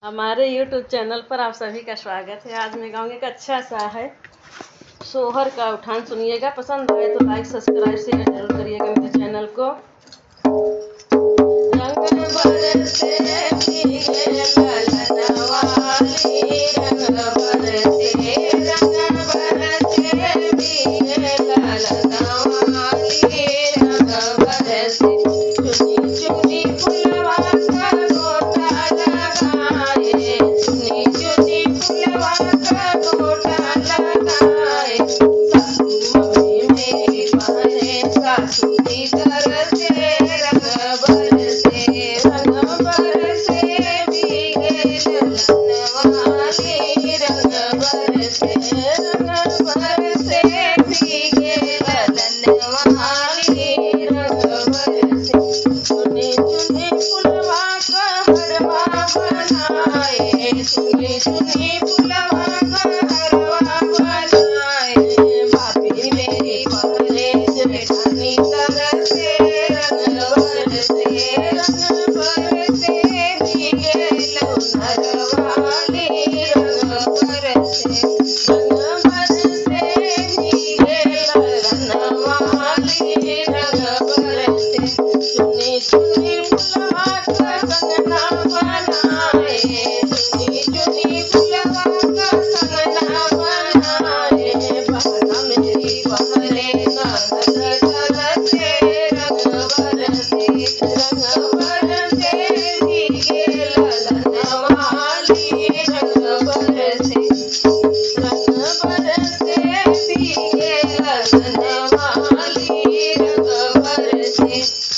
हमारे YouTube channel पर आप सभी का स्वागत है। आज मैं गाऊंगी एक अच्छा सा है सोहर का उठान। सुनिएगा, पसंद आए तो लाइक सब्सक्राइब शेयर जरूर करिएगा मेरे चैनल को। रंग बरसे भीगे ललनवाली, रंग बरसे भीगे ललनवाली, रंग बरसे चुनी चुनी फुलवा का गोटा लगाए, चुनी चुनी फुलवा का गोटा लगाए। सासू मम्मी मेरी बहने सासू की तरह से रंग बरसे भीगे ललनवाली, रंग बरसे भीगे ललनवाली, रंग बरसे चुनी चुनी फुलवा का हरवा बनाए, चुनी चुनी फुलवा का